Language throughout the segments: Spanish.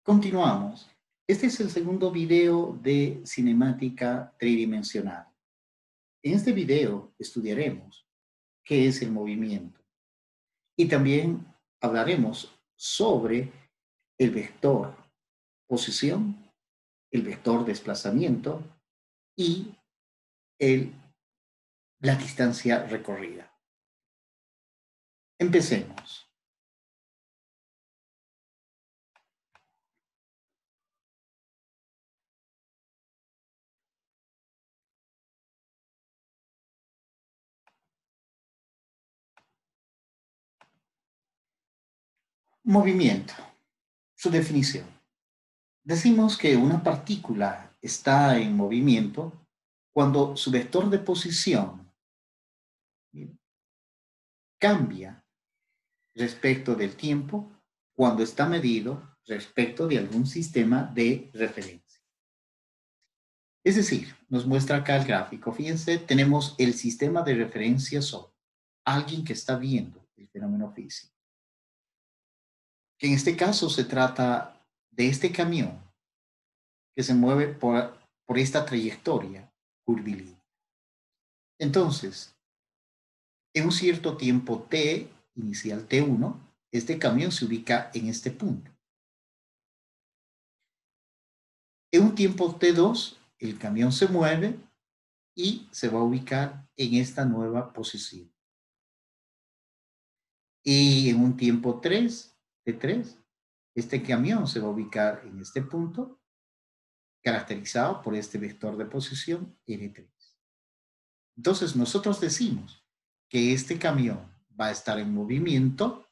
Continuamos. Este es el segundo video de cinemática tridimensional. En este video estudiaremos qué es el movimiento y también hablaremos sobre el vector posición, el vector desplazamiento y la distancia recorrida. Empecemos. Movimiento. Su definición. Decimos que una partícula está en movimiento cuando su vector de posición cambia respecto del tiempo cuando está medido respecto de algún sistema de referencia. Es decir, nos muestra acá el gráfico. Fíjense, tenemos el sistema de referencia Sol, alguien que está viendo el fenómeno físico. Que en este caso se trata de este camión que se mueve por esta trayectoria curvilínea. Entonces, en un cierto tiempo t, inicial t1, este camión se ubica en este punto. En un tiempo t2, el camión se mueve y se va a ubicar en esta nueva posición. Y en un tiempo t3, este camión se va a ubicar en este punto, caracterizado por este vector de posición R3. Entonces, nosotros decimos que este camión va a estar en movimiento.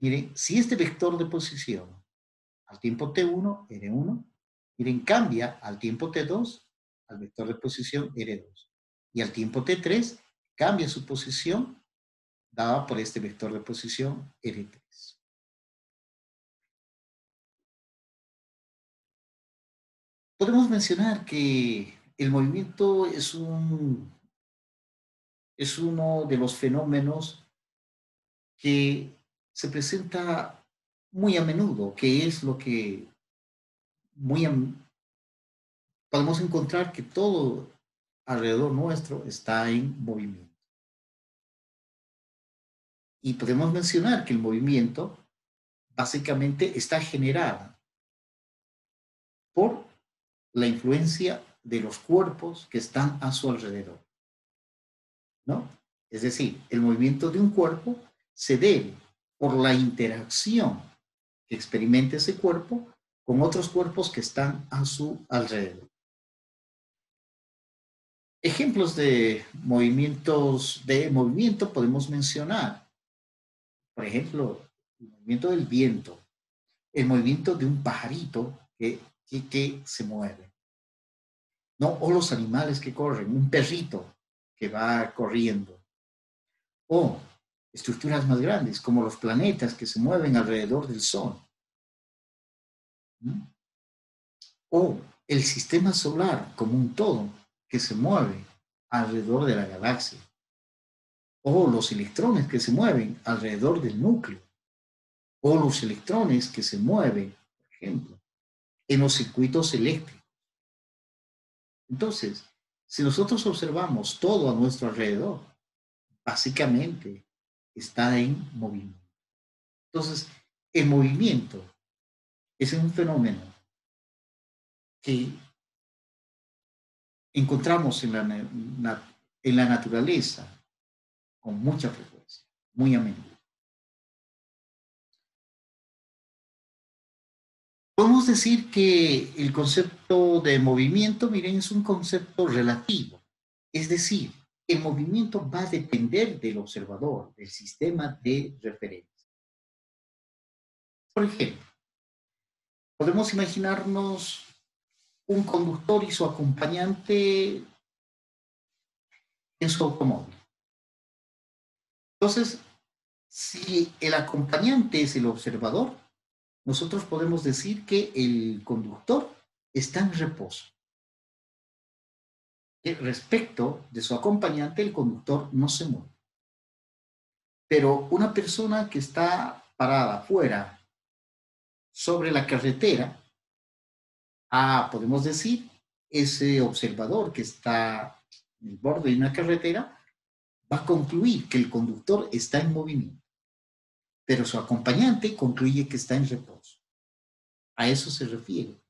Miren, si este vector de posición al tiempo t1, R1, miren, cambia al tiempo t2, al vector de posición R2. Y al tiempo t3, cambia su posición, dada por este vector de posición R3. Podemos mencionar que el movimiento es uno de los fenómenos que se presenta muy a menudo, que es lo que podemos encontrar que todo alrededor nuestro está en movimiento. Y podemos mencionar que el movimiento básicamente está generado por la influencia de los cuerpos que están a su alrededor, ¿no? Es decir, el movimiento de un cuerpo se debe por la interacción que experimenta ese cuerpo con otros cuerpos que están a su alrededor. Ejemplos de movimiento podemos mencionar, por ejemplo, el movimiento del viento, el movimiento de un pajarito que se mueve, ¿no? O los animales que corren, un perrito que va corriendo, o estructuras más grandes como los planetas que se mueven alrededor del Sol, ¿no? O el sistema solar como un todo que se mueve alrededor de la galaxia, o los electrones que se mueven alrededor del núcleo, o los electrones que se mueven, por ejemplo, en los circuitos eléctricos. Entonces, si nosotros observamos todo a nuestro alrededor, básicamente está en movimiento. Entonces, el movimiento es un fenómeno que encontramos en la naturaleza con mucha frecuencia, muy a menudo. Podemos decir que el concepto de movimiento, miren, es un concepto relativo. Es decir, el movimiento va a depender del observador, del sistema de referencia. Por ejemplo, podemos imaginarnos un conductor y su acompañante en su automóvil. Entonces, si el acompañante es el observador, nosotros podemos decir que el conductor está en reposo. Que respecto de su acompañante, el conductor no se mueve. Pero una persona que está parada afuera, sobre la carretera, podemos decir, ese observador que está en el borde de una carretera va a concluir que el conductor está en movimiento, pero su acompañante concluye que está en reposo. A eso se refiere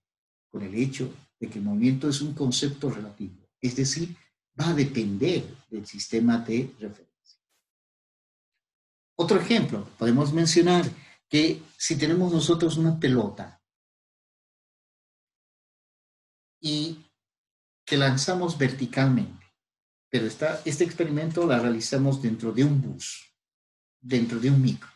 con el hecho de que el movimiento es un concepto relativo, es decir, va a depender del sistema de referencia. Otro ejemplo, podemos mencionar que si tenemos nosotros una pelota y que lanzamos verticalmente, pero este experimento lo realizamos dentro de un bus, dentro de un micro.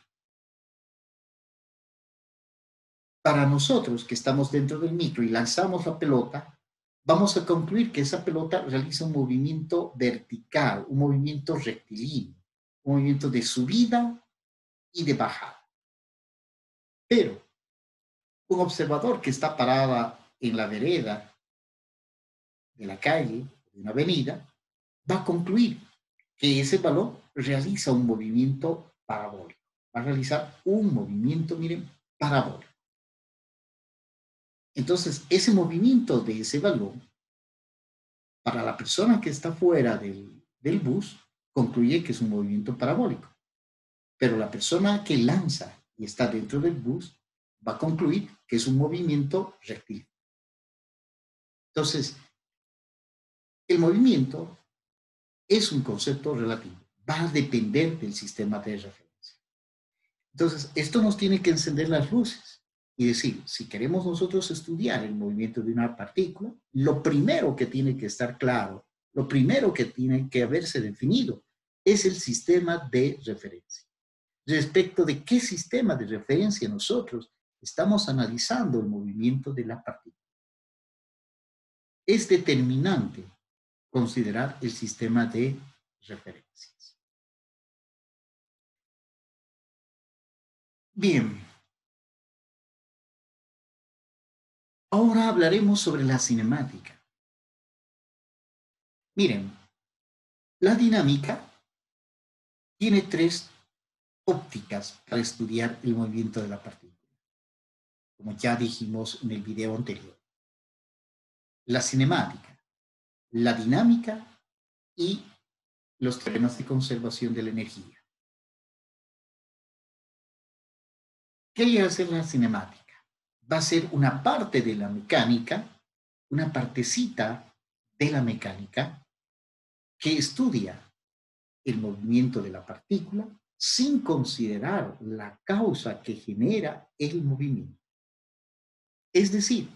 Para nosotros que estamos dentro del micro y lanzamos la pelota, vamos a concluir que esa pelota realiza un movimiento vertical, un movimiento rectilíneo, un movimiento de subida y de bajada. Pero un observador que está parada en la vereda de la calle, de una avenida, va a concluir que ese balón realiza un movimiento parabólico. Va a realizar un movimiento, miren, parabólico. Entonces, ese movimiento de ese balón, para la persona que está fuera del bus, concluye que es un movimiento parabólico. Pero la persona que lanza y está dentro del bus va a concluir que es un movimiento rectilíneo. Entonces, el movimiento es un concepto relativo. Va a depender del sistema de referencia. Entonces, esto nos tiene que encender las luces y decir, si queremos nosotros estudiar el movimiento de una partícula, lo primero que tiene que estar claro, lo primero que tiene que haberse definido es el sistema de referencia. Respecto de qué sistema de referencia nosotros estamos analizando el movimiento de la partícula. Es determinante considerar el sistema de referencias. Bien. Ahora hablaremos sobre la cinemática. Miren, la dinámica tiene tres ópticas para estudiar el movimiento de la partícula, como ya dijimos en el video anterior. La cinemática, la dinámica y los teoremas de conservación de la energía. ¿Qué llega a ser la cinemática? Va a ser una parte de la mecánica, una partecita de la mecánica que estudia el movimiento de la partícula sin considerar la causa que genera el movimiento. Es decir,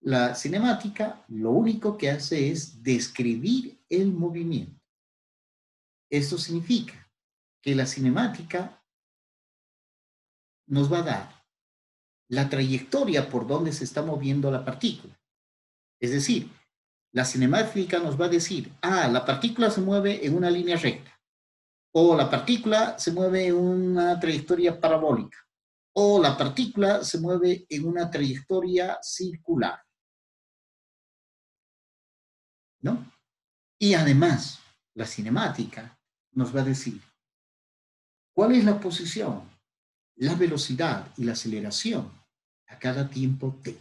la cinemática lo único que hace es describir el movimiento. Esto significa que la cinemática nos va a dar la trayectoria por donde se está moviendo la partícula. Es decir, la cinemática nos va a decir, la partícula se mueve en una línea recta, o la partícula se mueve en una trayectoria parabólica, o la partícula se mueve en una trayectoria circular, ¿no? Y además, la cinemática nos va a decir cuál es la posición, la velocidad y la aceleración a cada tiempo t.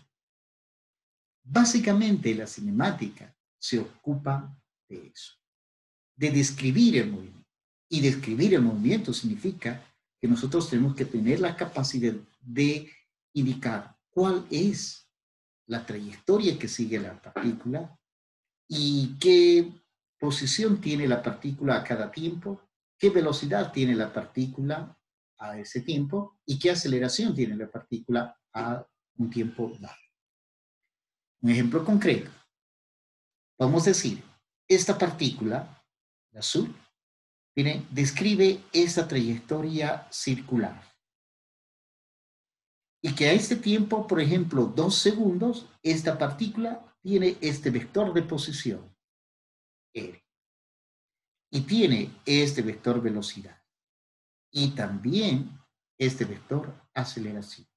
Básicamente, la cinemática se ocupa de eso, de describir el movimiento. Y describir el movimiento significa que nosotros tenemos que tener la capacidad de indicar cuál es la trayectoria que sigue la partícula y qué posición tiene la partícula a cada tiempo, qué velocidad tiene la partícula a ese tiempo y qué aceleración tiene la partícula a un tiempo dado. Un ejemplo concreto. Vamos a decir, esta partícula, la azul, describe esta trayectoria circular. Y que a este tiempo, por ejemplo, 2 segundos, esta partícula tiene este vector de posición, R. Y tiene este vector velocidad. Y también este vector aceleración.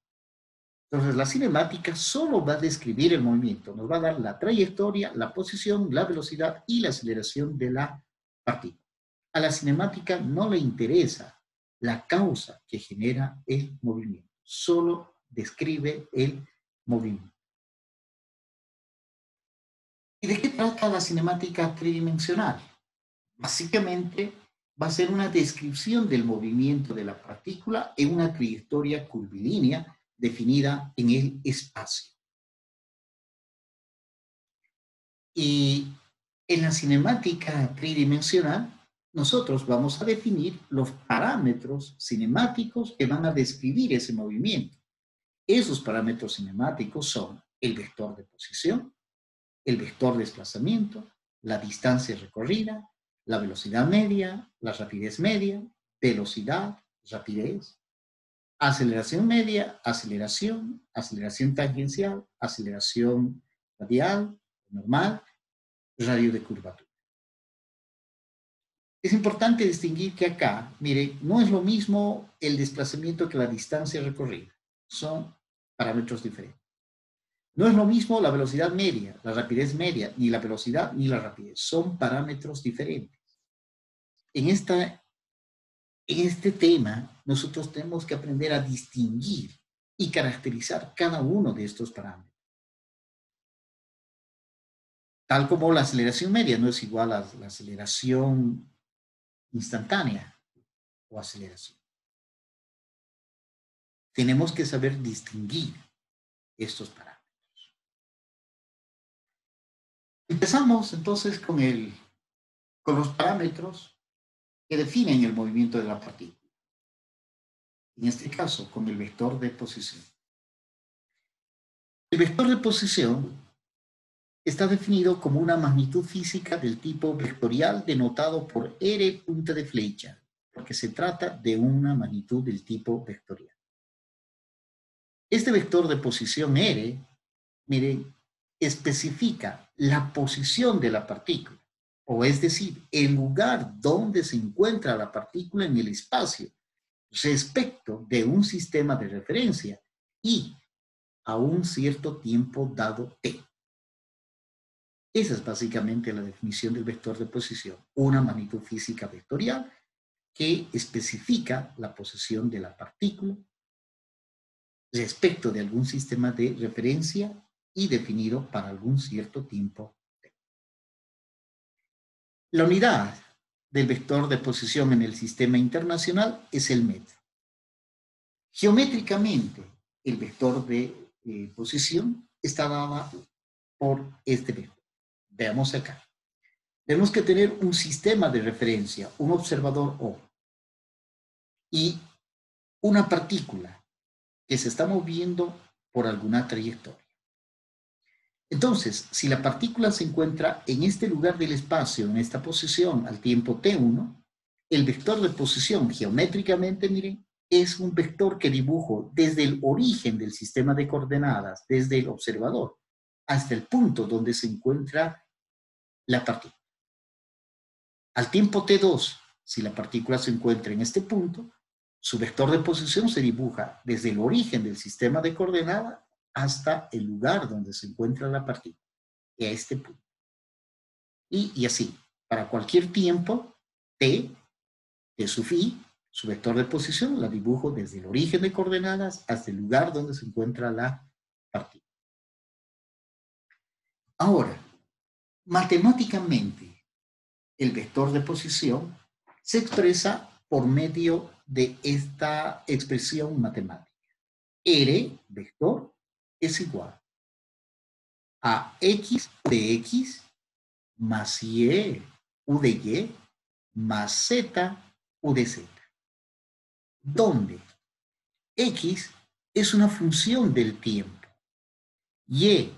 Entonces, la cinemática solo va a describir el movimiento. Nos va a dar la trayectoria, la posición, la velocidad y la aceleración de la partícula. A la cinemática no le interesa la causa que genera el movimiento. Solo describe el movimiento. ¿Y de qué trata la cinemática tridimensional? Básicamente va a ser una descripción del movimiento de la partícula en una trayectoria curvilínea definida en el espacio. Y en la cinemática tridimensional, nosotros vamos a definir los parámetros cinemáticos que van a describir ese movimiento. Esos parámetros cinemáticos son el vector de posición, el vector de desplazamiento, la distancia recorrida, la velocidad media, la rapidez media, velocidad, rapidez, aceleración media, aceleración, aceleración tangencial, aceleración radial, normal, radio de curvatura. Es importante distinguir que acá, mire, no es lo mismo el desplazamiento que la distancia recorrida. Son parámetros diferentes. No es lo mismo la velocidad media, la rapidez media, ni la velocidad ni la rapidez. Son parámetros diferentes. En este tema, nosotros tenemos que aprender a distinguir y caracterizar cada uno de estos parámetros. Tal como la aceleración media no es igual a la aceleración instantánea o aceleración. Tenemos que saber distinguir estos parámetros. Empezamos entonces con los parámetros que definen el movimiento de la partícula. En este caso, con el vector de posición. El vector de posición está definido como una magnitud física del tipo vectorial denotado por R punta de flecha, porque se trata de una magnitud del tipo vectorial. Este vector de posición R, miren, especifica la posición de la partícula, o es decir, el lugar donde se encuentra la partícula en el espacio respecto de un sistema de referencia y a un cierto tiempo dado t. Esa es básicamente la definición del vector de posición, una magnitud física vectorial que especifica la posición de la partícula respecto de algún sistema de referencia y definido para algún cierto tiempo t. La unidad del vector de posición en el sistema internacional es el metro. Geométricamente, el vector de posición está dada por este vector. Veamos acá. Tenemos que tener un sistema de referencia, un observador O, y una partícula que se está moviendo por alguna trayectoria. Entonces, si la partícula se encuentra en este lugar del espacio, en esta posición, al tiempo t1, el vector de posición geométricamente, miren, es un vector que dibujo desde el origen del sistema de coordenadas, desde el observador, hasta el punto donde se encuentra la partícula. Al tiempo t2, si la partícula se encuentra en este punto, su vector de posición se dibuja desde el origen del sistema de coordenadas hasta el lugar donde se encuentra la partícula, y a este punto. Y así, para cualquier tiempo, t sub i, su vector de posición, la dibujo desde el origen de coordenadas hasta el lugar donde se encuentra la partícula. Ahora, matemáticamente, el vector de posición se expresa por medio de esta expresión matemática. R, vector, es igual a x de x más y u de y más z u de z, donde x es una función del tiempo, y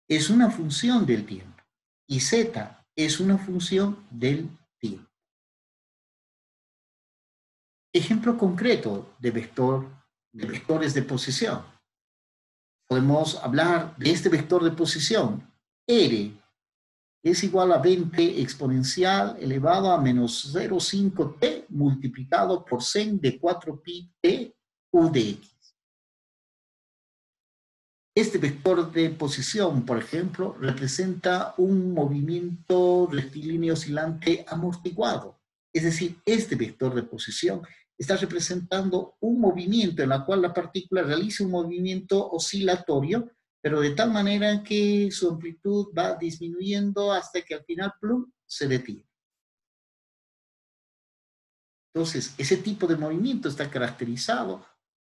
es una función del tiempo y z es una función del tiempo. Ejemplo concreto de vectores de posición. Podemos hablar de este vector de posición. R es igual a 20 exponencial elevado a menos 0,5t multiplicado por sen de 4pi t u de x. Este vector de posición, por ejemplo, representa un movimiento rectilíneo oscilante amortiguado. Es decir, este vector de posición está representando un movimiento en el cual la partícula realiza un movimiento oscilatorio, pero de tal manera que su amplitud va disminuyendo hasta que al final, plum, se detiene. Entonces, ese tipo de movimiento está caracterizado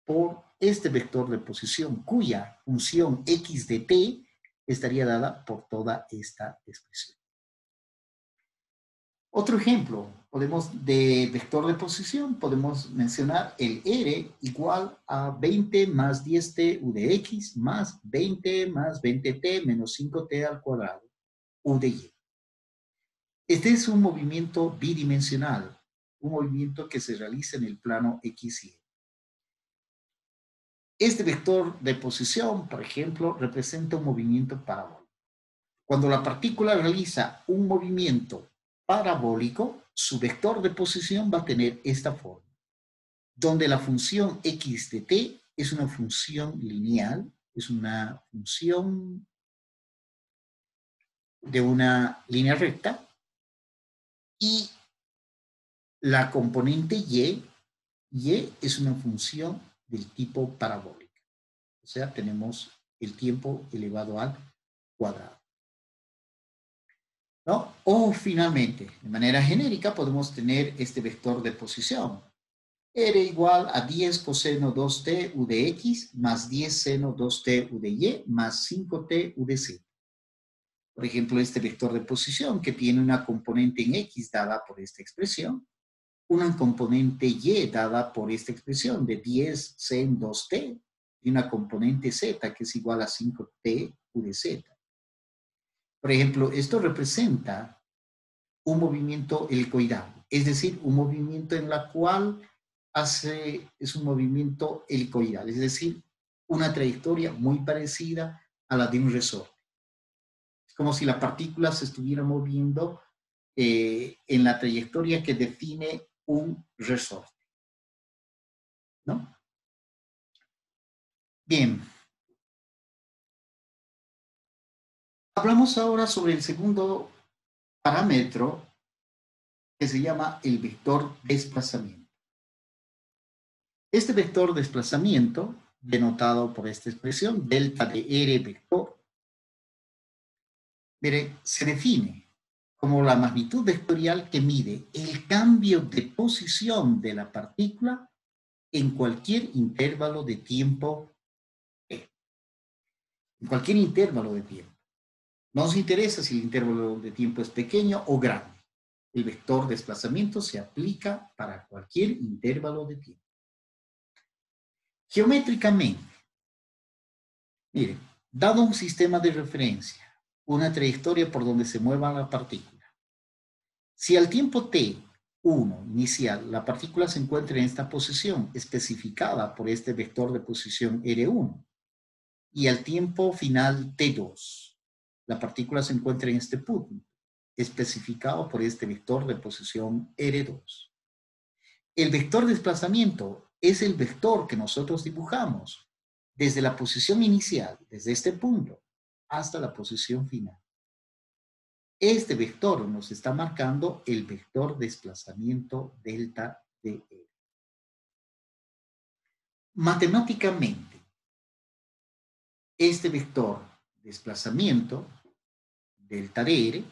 por este vector de posición, cuya función x de t estaría dada por toda esta expresión. Otro ejemplo, de vector de posición, podemos mencionar el R igual a 20 más 10t u de x más 20 más 20t menos 5t al cuadrado u de y. Este es un movimiento bidimensional, un movimiento que se realiza en el plano x y y. Este vector de posición, por ejemplo, representa un movimiento parabólico. Cuando la partícula realiza un movimiento parabólico, su vector de posición va a tener esta forma, donde la función x de t es una función lineal, es una función de una línea recta, y la componente y es una función del tipo parabólica. O sea, tenemos el tiempo elevado al cuadrado, ¿no? O finalmente, de manera genérica, podemos tener este vector de posición. R igual a 10 coseno 2t u de x más 10 seno 2t u de y más 5t u de z. Por ejemplo, este vector de posición que tiene una componente en x dada por esta expresión, una componente y dada por esta expresión de 10 sen 2t y una componente z que es igual a 5t u de z. Por ejemplo, esto representa un movimiento helicoidal, es decir, un movimiento en la cual es un movimiento helicoidal, es decir, una trayectoria muy parecida a la de un resorte. Es como si la partícula se estuviera moviendo en la trayectoria que define un resorte, ¿no? Bien. Hablamos ahora sobre el segundo parámetro que se llama el vector desplazamiento. Este vector desplazamiento, denotado por esta expresión, delta de R vector, mire, se define como la magnitud vectorial que mide el cambio de posición de la partícula en cualquier intervalo de tiempo t. En cualquier intervalo de tiempo. No nos interesa si el intervalo de tiempo es pequeño o grande. El vector desplazamiento se aplica para cualquier intervalo de tiempo. Geométricamente, miren, dado un sistema de referencia, una trayectoria por donde se mueva la partícula, si al tiempo t1 inicial la partícula se encuentra en esta posición especificada por este vector de posición R1 y al tiempo final t2 la partícula se encuentra en este punto especificado por este vector de posición R2. El vector de desplazamiento es el vector que nosotros dibujamos desde la posición inicial, desde este punto, hasta la posición final. Este vector nos está marcando el vector de desplazamiento delta de R. Matemáticamente, este vector de desplazamiento delta de R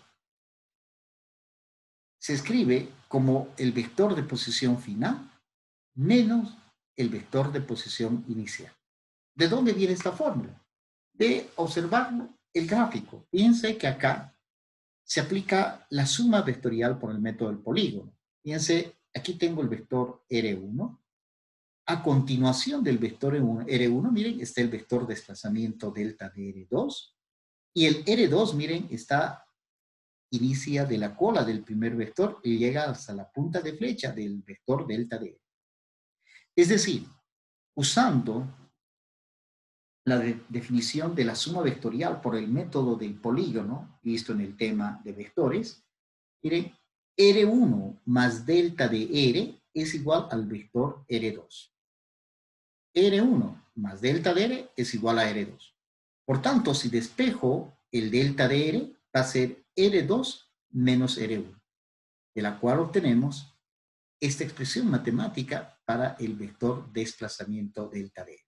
se escribe como el vector de posición final menos el vector de posición inicial. ¿De dónde viene esta fórmula? De observar el gráfico. Fíjense que acá se aplica la suma vectorial por el método del polígono. Fíjense, aquí tengo el vector R1. A continuación del vector R1, miren, está el vector de desplazamiento delta de R2. Y el R2, miren, inicia de la cola del primer vector y llega hasta la punta de flecha del vector delta de R. Es decir, usando la definición de la suma vectorial por el método del polígono, visto en el tema de vectores, miren, R1 más delta de R es igual al vector R2. R1 más delta de R es igual a R2. Por tanto, si despejo el delta de R, va a ser R2 menos R1, de la cual obtenemos esta expresión matemática para el vector desplazamiento delta D.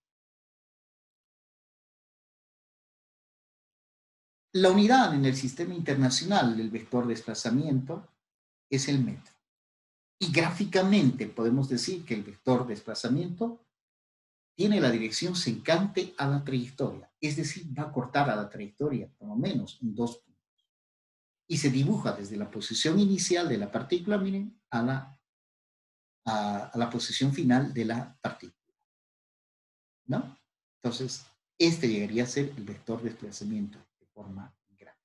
La unidad en el sistema internacional del vector desplazamiento es el metro. Y gráficamente podemos decir que el vector desplazamiento tiene la dirección secante a la trayectoria, es decir, va a cortar a la trayectoria por lo menos en 2 puntos. Y se dibuja desde la posición inicial de la partícula, miren, a la posición final de la partícula, ¿no? Entonces, este llegaría a ser el vector de desplazamiento de forma gráfica.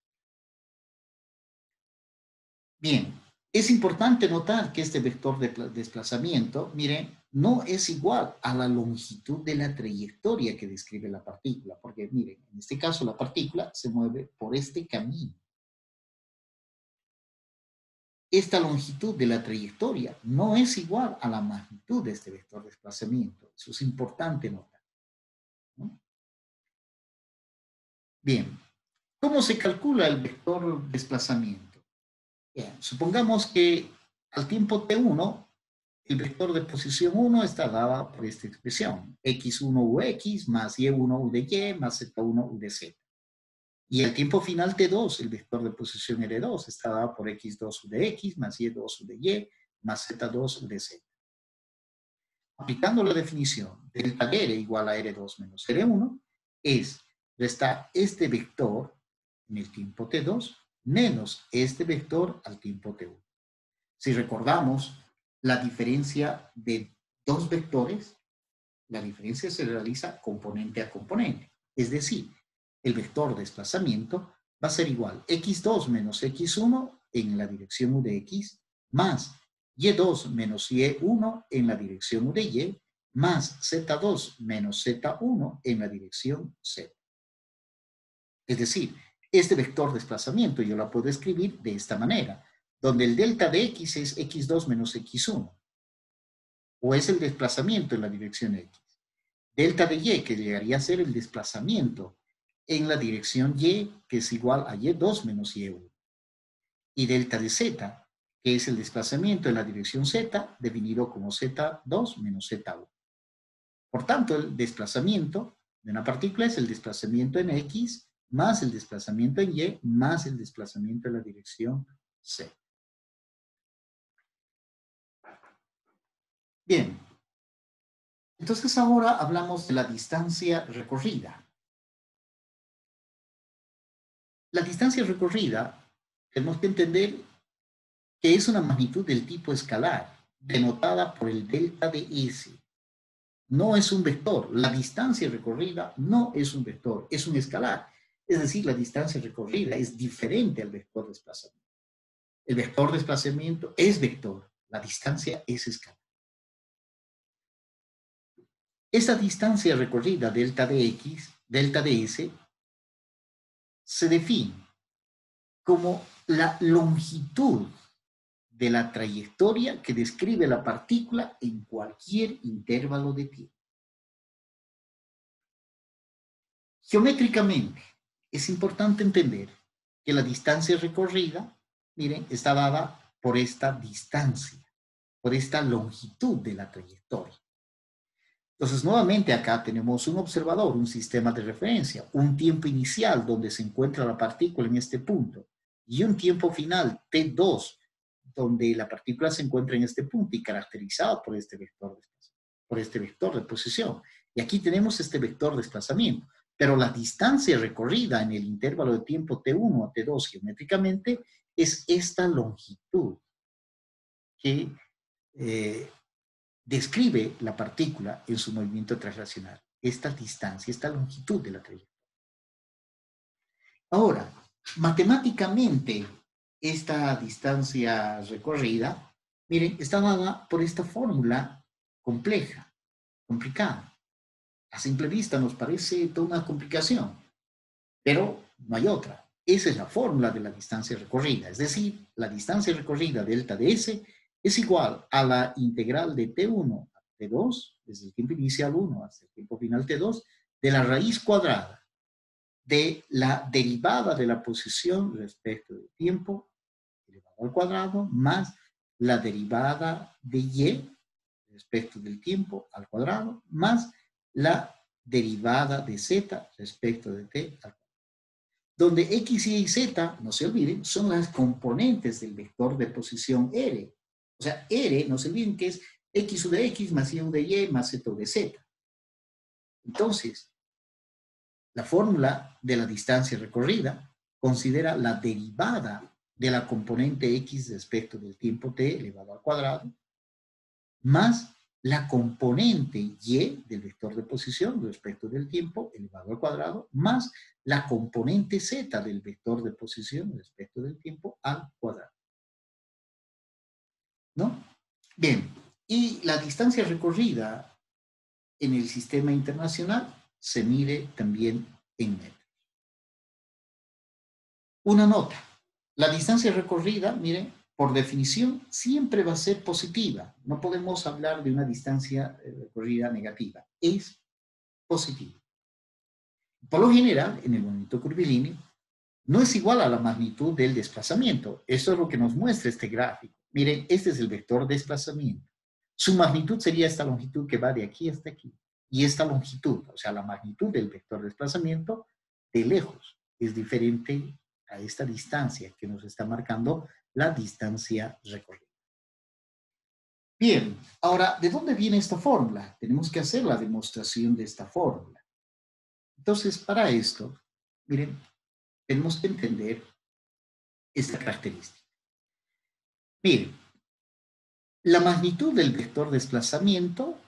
Bien, es importante notar que este vector de desplazamiento, miren, no es igual a la longitud de la trayectoria que describe la partícula, porque miren, en este caso la partícula se mueve por este camino. Esta longitud de la trayectoria no es igual a la magnitud de este vector de desplazamiento. Eso es importante notar, ¿no? Bien, ¿cómo se calcula el vector de desplazamiento? Bien, supongamos que al tiempo t1, el vector de posición 1 está dado por esta expresión, x1 u x más y1 u de y más z1 u de z. Y el tiempo final t2, el vector de posición r2, está dado por x2 u de x más y2 u de y más z2 u de z. Aplicando la definición, delta de R igual a R2 menos R1, es restar este vector en el tiempo t2 menos este vector al tiempo t1. Si recordamos la diferencia de dos vectores, la diferencia se realiza componente a componente. Es decir, el vector de desplazamiento va a ser igual x2 menos x1 en la dirección u de x más y2 menos y1 en la dirección u de y más z2 menos z1 en la dirección z. Es decir, este vector de desplazamiento yo lo puedo escribir de esta manera, donde el delta de x es x2 menos x1, o es el desplazamiento en la dirección x. Delta de y, que llegaría a ser el desplazamiento en la dirección y, que es igual a y2 menos y1. Y delta de z, que es el desplazamiento en la dirección z, definido como z2 menos z1. Por tanto, el desplazamiento de una partícula es el desplazamiento en x más el desplazamiento en y más el desplazamiento en la dirección z. Bien, entonces ahora hablamos de la distancia recorrida. La distancia recorrida tenemos que entender que es una magnitud del tipo escalar, denotada por el delta de S. No es un vector. La distancia recorrida no es un vector, es un escalar. Es decir, la distancia recorrida es diferente al vector de desplazamiento. El vector de desplazamiento es vector, la distancia es escalar. Esta distancia recorrida, delta de X, delta de S, se define como la longitud de la trayectoria que describe la partícula en cualquier intervalo de tiempo. Geométricamente, es importante entender que la distancia recorrida, miren, está dada por esta distancia, por esta longitud de la trayectoria. Entonces, nuevamente acá tenemos un observador, un sistema de referencia, un tiempo inicial donde se encuentra la partícula en este punto y un tiempo final, T2, donde la partícula se encuentra en este punto y caracterizado por este vector de posición. Y aquí tenemos este vector de desplazamiento. Pero la distancia recorrida en el intervalo de tiempo T1 a T2 geométricamente es esta longitud que describe la partícula en su movimiento translacional. Esta distancia, esta longitud de la trayectoria. Ahora, matemáticamente, esta distancia recorrida, miren, está dada por esta fórmula compleja, complicada. A simple vista nos parece toda una complicación, pero no hay otra. Esa es la fórmula de la distancia recorrida, es decir, la distancia recorrida delta de S es igual a la integral de T1 a T2, desde el tiempo inicial 1 hasta el tiempo final T2, de la raíz cuadrada de la derivada de la posición respecto del tiempo elevado al cuadrado más la derivada de y respecto del tiempo al cuadrado más la derivada de z respecto de t al cuadrado. Donde x, y z, no se olviden, son las componentes del vector de posición R. O sea, R, no se olviden que es x de x más y de y más z de z. Entonces, la fórmula de la distancia recorrida considera la derivada de la componente x respecto del tiempo t elevado al cuadrado más la componente y del vector de posición respecto del tiempo elevado al cuadrado más la componente z del vector de posición respecto del tiempo al cuadrado. ¿No? Bien, y la distancia recorrida en el sistema internacional se mide también en metros. Una nota. La distancia recorrida, miren, por definición, siempre va a ser positiva. No podemos hablar de una distancia recorrida negativa. Es positiva. Por lo general, en el movimiento curvilíneo, no es igual a la magnitud del desplazamiento. Esto es lo que nos muestra este gráfico. Miren, este es el vector desplazamiento. Su magnitud sería esta longitud que va de aquí hasta aquí. Y esta longitud, o sea, la magnitud del vector desplazamiento, de lejos, es diferente a esta distancia que nos está marcando la distancia recorrida. Bien, ahora, ¿de dónde viene esta fórmula? Tenemos que hacer la demostración de esta fórmula. Entonces, para esto, miren, tenemos que entender esta característica. Miren, la magnitud del vector desplazamiento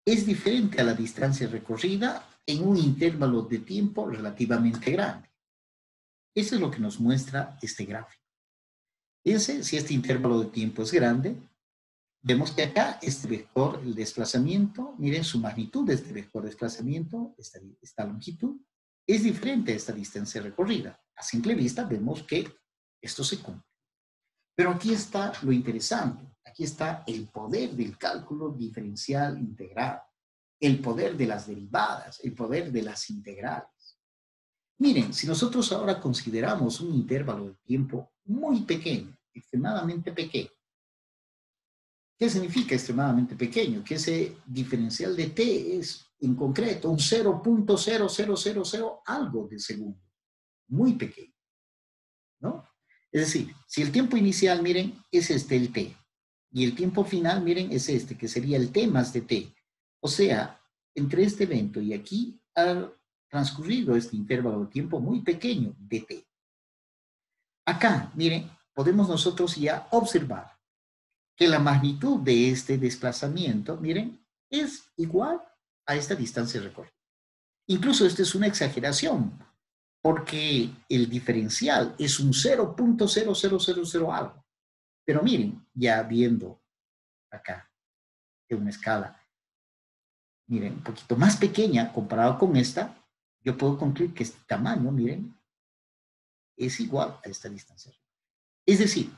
es diferente a la distancia recorrida en un intervalo de tiempo relativamente grande. Eso es lo que nos muestra este gráfico. Fíjense, si este intervalo de tiempo es grande, vemos que acá este vector, el desplazamiento, miren su magnitud de este vector desplazamiento, esta longitud, es diferente a esta distancia recorrida. A simple vista vemos que esto se cumple. Pero aquí está lo interesante. Aquí está el poder del cálculo diferencial integral, el poder de las derivadas, el poder de las integrales. Miren, si nosotros ahora consideramos un intervalo de tiempo muy pequeño, extremadamente pequeño, ¿qué significa extremadamente pequeño? Que ese diferencial de t es, en concreto, un 0.0000 algo de segundo, muy pequeño, ¿no? Es decir, si el tiempo inicial, miren, es este el t, y el tiempo final, miren, es este, que sería el t más de t. O sea, entre este evento y aquí ha transcurrido este intervalo de tiempo muy pequeño de t. Acá, miren, podemos nosotros ya observar que la magnitud de este desplazamiento, miren, es igual a esta distancia recorrida. Incluso esta es una exageración, porque el diferencial es un 0.0000 algo. Pero miren, ya viendo acá en una escala, miren, un poquito más pequeña comparado con esta, yo puedo concluir que este tamaño, miren, es igual a esta distancia. Es decir,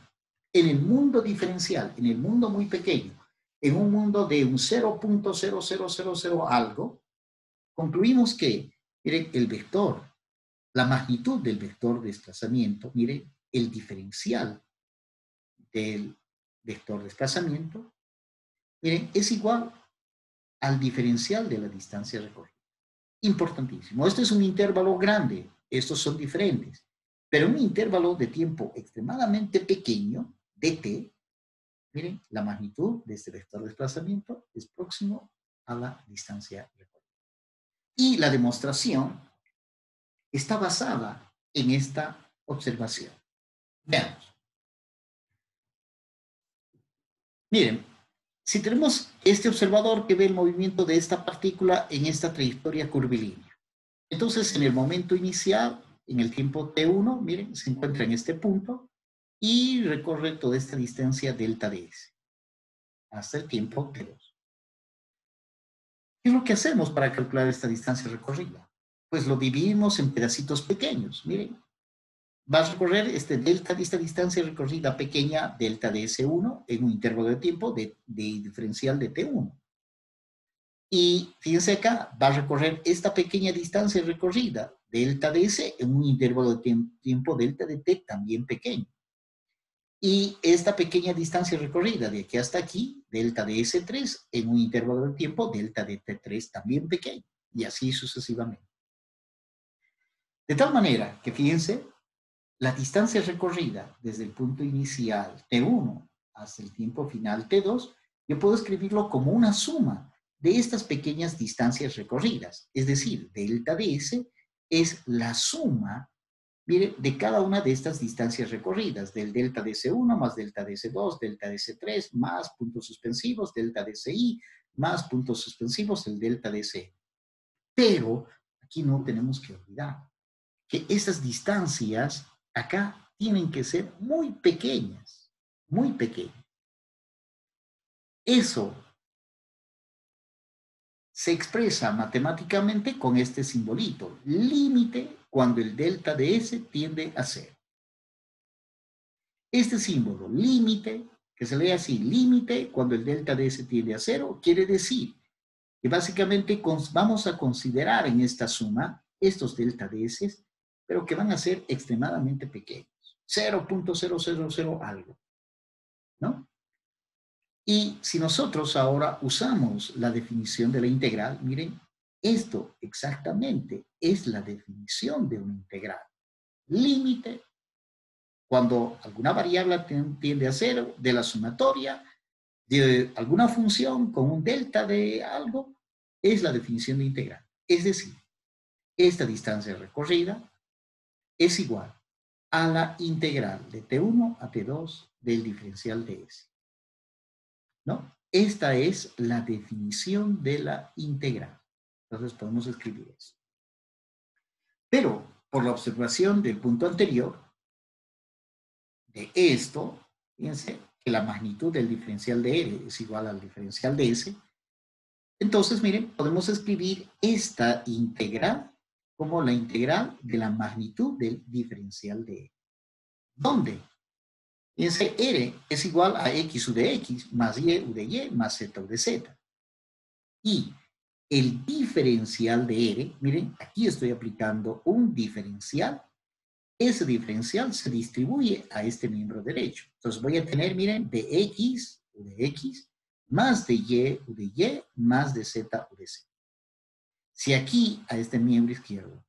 en el mundo diferencial, en el mundo muy pequeño, en un mundo de un 0.0000 algo, concluimos que, miren, el vector, la magnitud del vector de desplazamiento, miren, el diferencial del vector de desplazamiento, miren, es igual al diferencial de la distancia recorrida. Importantísimo. Este es un intervalo grande, estos son diferentes, pero un intervalo de tiempo extremadamente pequeño, dt, miren, la magnitud de este vector de desplazamiento es próximo a la distancia recorrida. Y la demostración está basada en esta observación. Veamos. Miren, si tenemos este observador que ve el movimiento de esta partícula en esta trayectoria curvilínea, entonces en el momento inicial, en el tiempo t1, miren, se encuentra en este punto y recorre toda esta distancia delta ds hasta el tiempo t2. ¿Qué es lo que hacemos para calcular esta distancia recorrida? Pues lo dividimos en pedacitos pequeños. Miren, va a recorrer esta distancia recorrida pequeña, delta ds1, en un intervalo de tiempo de diferencial de t1. Y fíjense acá, va a recorrer esta pequeña distancia recorrida, delta ds, en un intervalo de tiempo delta dt también pequeño. Y esta pequeña distancia recorrida de aquí hasta aquí, delta de S3, en un intervalo de tiempo, delta de T3 también pequeño, y así sucesivamente. De tal manera que, fíjense, la distancia recorrida desde el punto inicial T1 hasta el tiempo final T2, yo puedo escribirlo como una suma de estas pequeñas distancias recorridas. Es decir, delta de S es la suma, mire, de cada una de estas distancias recorridas, del delta de S1 más delta de S2, delta de S3, más puntos suspensivos, delta de SI, más puntos suspensivos, el delta de S. Pero aquí no tenemos que olvidar que esas distancias acá tienen que ser muy pequeñas, muy pequeñas. Eso se expresa matemáticamente con este simbolito, límite cuando el delta de S tiende a 0. Este símbolo, límite, que se lee así, límite cuando el delta de S tiende a 0, quiere decir que básicamente vamos a considerar en esta suma estos delta de S, pero que van a ser extremadamente pequeños, 0.000 algo, ¿no? Y si nosotros ahora usamos la definición de la integral, miren, esto exactamente es la definición de una integral. Límite cuando alguna variable tiende a 0 de la sumatoria de alguna función con un delta de algo, es la definición de integral. Es decir, esta distancia recorrida es igual a la integral de T1 a T2 del diferencial de S. ¿No? Esta es la definición de la integral. Entonces podemos escribir eso. Pero por la observación del punto anterior, de esto, fíjense que la magnitud del diferencial de R es igual al diferencial de S. Entonces, miren, podemos escribir esta integral como la integral de la magnitud del diferencial de R. ¿Dónde? Fíjense, R es igual a X U de X más Y U de Y más Z U de Z. Y el diferencial de R, miren, aquí estoy aplicando un diferencial. Ese diferencial se distribuye a este miembro derecho. Entonces voy a tener, miren, de X U de X más de Y U de Y más de Z U de Z. Si aquí a este miembro izquierdo,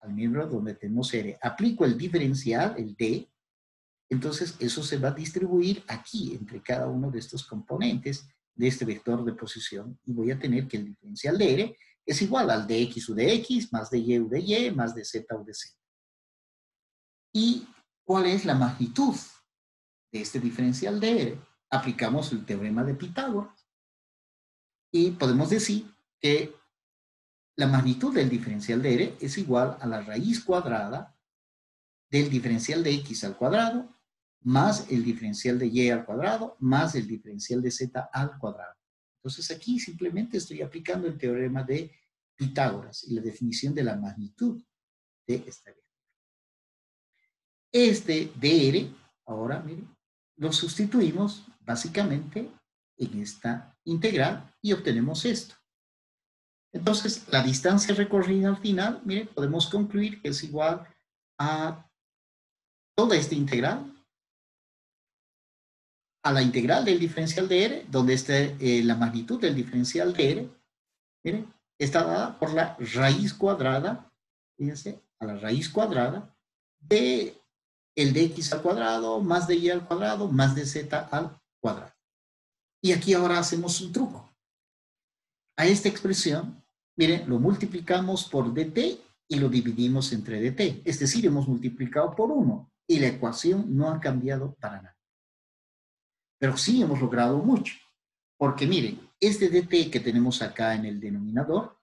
al miembro donde tenemos R, aplico el diferencial, el D, entonces eso se va a distribuir aquí entre cada uno de estos componentes de este vector de posición y voy a tener que el diferencial de R es igual al de X U de X más de Y U de Y más de Z U de Z. ¿Y cuál es la magnitud de este diferencial de R? Aplicamos el teorema de Pitágoras y podemos decir que la magnitud del diferencial de R es igual a la raíz cuadrada del diferencial de X al cuadrado más el diferencial de Y al cuadrado más el diferencial de Z al cuadrado. Entonces aquí simplemente estoy aplicando el teorema de Pitágoras y la definición de la magnitud de esta vector. Este dr, ahora miren, lo sustituimos básicamente en esta integral y obtenemos esto. Entonces, la distancia recorrida al final, miren, podemos concluir que es igual a toda esta integral, a la integral del diferencial de R, donde está la magnitud del diferencial de R, miren, está dada por la raíz cuadrada, fíjense, a la raíz cuadrada de el de X al cuadrado, más de Y al cuadrado, más de Z al cuadrado. Y aquí ahora hacemos un truco. A esta expresión, miren, lo multiplicamos por dt y lo dividimos entre dt. Es decir, hemos multiplicado por 1 y la ecuación no ha cambiado para nada. Pero sí hemos logrado mucho. Porque miren, este dt que tenemos acá en el denominador,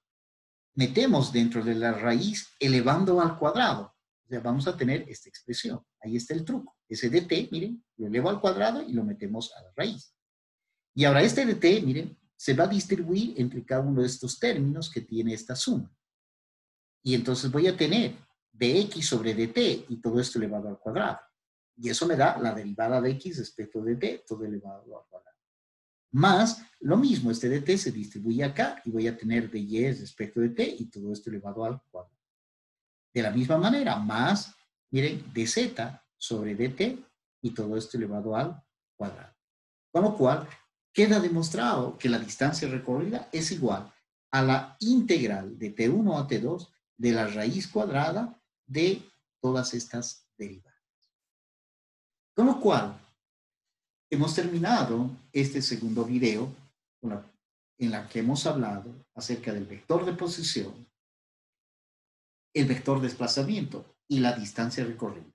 metemos dentro de la raíz elevando al cuadrado. O sea, vamos a tener esta expresión. Ahí está el truco. Ese dt, miren, lo elevo al cuadrado y lo metemos a la raíz. Y ahora este dt, miren, se va a distribuir entre cada uno de estos términos que tiene esta suma. Y entonces voy a tener dx sobre dt y todo esto elevado al cuadrado. Y eso me da la derivada de x respecto de dt, todo elevado al cuadrado. Más lo mismo, este dt se distribuye acá y voy a tener dy respecto de t y todo esto elevado al cuadrado. De la misma manera, más, miren, dz sobre dt y todo esto elevado al cuadrado. Con lo cual, queda demostrado que la distancia recorrida es igual a la integral de T1 a T2 de la raíz cuadrada de todas estas derivadas. Con lo cual, hemos terminado este segundo video en la que hemos hablado acerca del vector de posición, el vector de desplazamiento y la distancia recorrida.